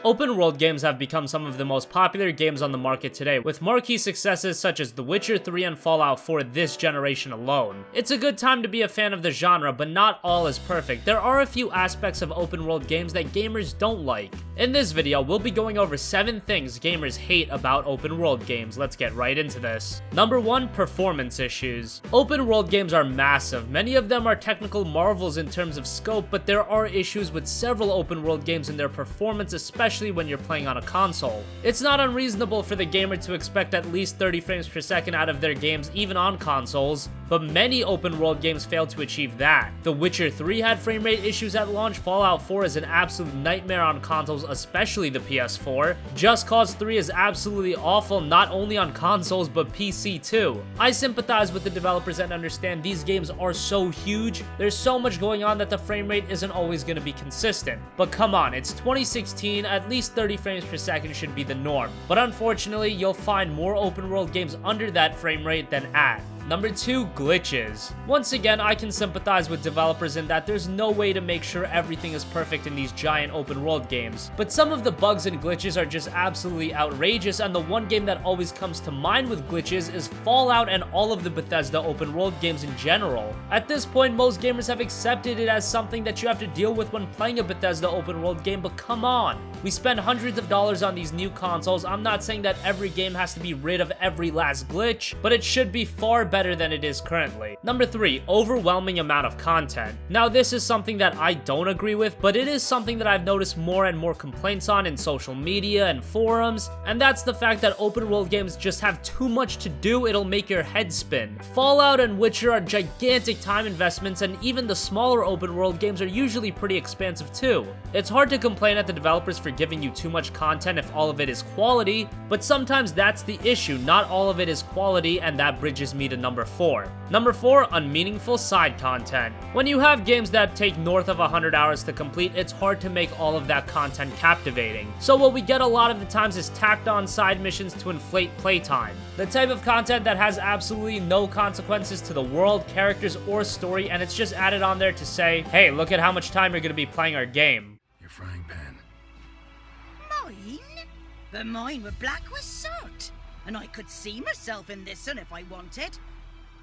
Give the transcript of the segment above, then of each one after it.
Open world games have become some of the most popular games on the market today, with marquee successes such as The Witcher 3 and Fallout 4 this generation alone. It's a good time to be a fan of the genre, but not all is perfect. There are a few aspects of open world games that gamers don't like. In this video, we'll be going over 7 things gamers hate about open world games. Let's get right into this. Number 1, performance issues. Open world games are massive. Many of them are technical marvels in terms of scope, but there are issues with several open world games in their performance, especially when you're playing on a console. It's not unreasonable for the gamer to expect at least 30 frames per second out of their games even on consoles, but many open world games fail to achieve that. The Witcher 3 had frame rate issues at launch, Fallout 4 is an absolute nightmare on consoles, especially the PS4. Just Cause 3 is absolutely awful not only on consoles but PC too. I sympathize with the developers and understand these games are so huge, there's so much going on that the frame rate isn't always going to be consistent. But come on, it's 2016, at least 30 frames per second should be the norm. But unfortunately, you'll find more open world games under that frame rate than at. Number 2, glitches. Once again, I can sympathize with developers in that there's no way to make sure everything is perfect in these giant open world games. But some of the bugs and glitches are just absolutely outrageous, and the one game that always comes to mind with glitches is Fallout and all of the Bethesda open world games in general. At this point, most gamers have accepted it as something that you have to deal with when playing a Bethesda open world game, but come on. We spend hundreds of dollars on these new consoles. I'm not saying that every game has to be rid of every last glitch, but it should be far better than it is currently. Number 3, overwhelming amount of content. Now this is something that I don't agree with, but it is something that I've noticed more and more complaints on in social media and forums, and that's the fact that open world games just have too much to do. It'll make your head spin. Fallout and Witcher are gigantic time investments, and even the smaller open world games are usually pretty expansive too. It's hard to complain at the developers for giving you too much content if all of it is quality, but sometimes that's the issue. Not all of it is quality, and that bridges me to number 4. Number 4, unmeaningful side content. When you have games that take north of 100 hours to complete, it's hard to make all of that content captivating. So what we get a lot of the times is tacked on side missions to inflate playtime. The type of content that has absolutely no consequences to the world, characters, or story, and it's just added on there to say, hey, look at how much time you're going to be playing our game. Your frying pan. Mine? But mine were black with soot, and I could see myself in this one if I wanted.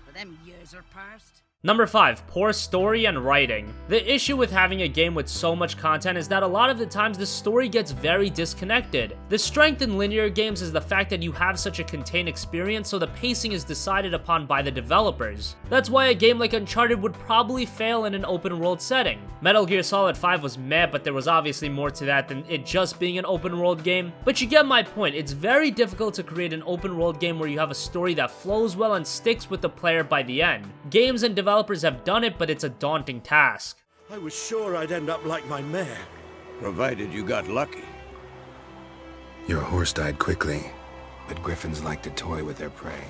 But them years are past. Number 5, poor story and writing. The issue with having a game with so much content is that a lot of the times the story gets very disconnected. The strength in linear games is the fact that you have such a contained experience, so the pacing is decided upon by the developers. That's why a game like Uncharted would probably fail in an open world setting. Metal Gear Solid 5 was meh, but there was obviously more to that than it just being an open world game. But you get my point, it's very difficult to create an open world game where you have a story that flows well and sticks with the player by the end. Games and developers have done it, but it's a daunting task. I was sure I'd end up like my mare. Provided you got lucky. Your horse died quickly, but griffins like to toy with their prey.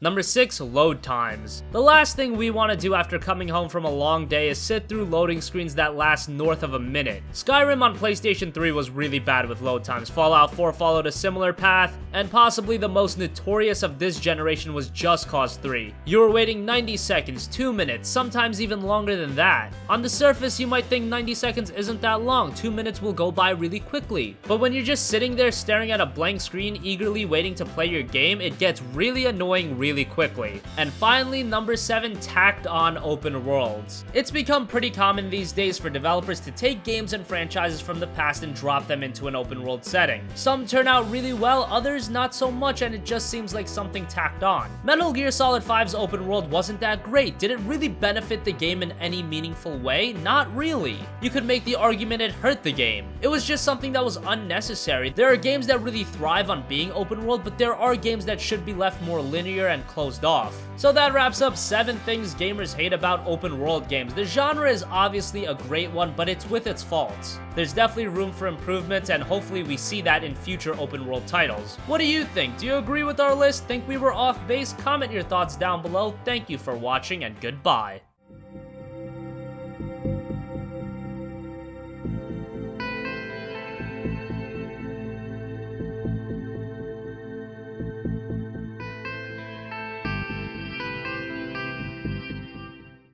Number 6, load times. The last thing we want to do after coming home from a long day is sit through loading screens that last north of a minute. Skyrim on PlayStation 3 was really bad with load times. Fallout 4 followed a similar path, and possibly the most notorious of this generation was Just Cause 3. You were waiting 90 seconds, 2 minutes, sometimes even longer than that. On the surface, you might think 90 seconds isn't that long, 2 minutes will go by really quickly. But when you're just sitting there staring at a blank screen, eagerly waiting to play your game, it gets really annoying really quickly. And finally, number 7, tacked on open worlds. It's become pretty common these days for developers to take games and franchises from the past and drop them into an open world setting. Some turn out really well, others not so much, and it just seems like something tacked on. Metal Gear Solid 5's open world wasn't that great. Did it really benefit the game in any meaningful way? Not really. You could make the argument it hurt the game. It was just something that was unnecessary. There are games that really thrive on being open world, but there are games that should be left more linear and closed off. So that wraps up 7 things gamers hate about open world games. The genre is obviously a great one, but it's with its faults. There's definitely room for improvement, and hopefully we see that in future open world titles. What do you think? Do you agree with our list? Think we were off base? Comment your thoughts down below. Thank you for watching, and goodbye.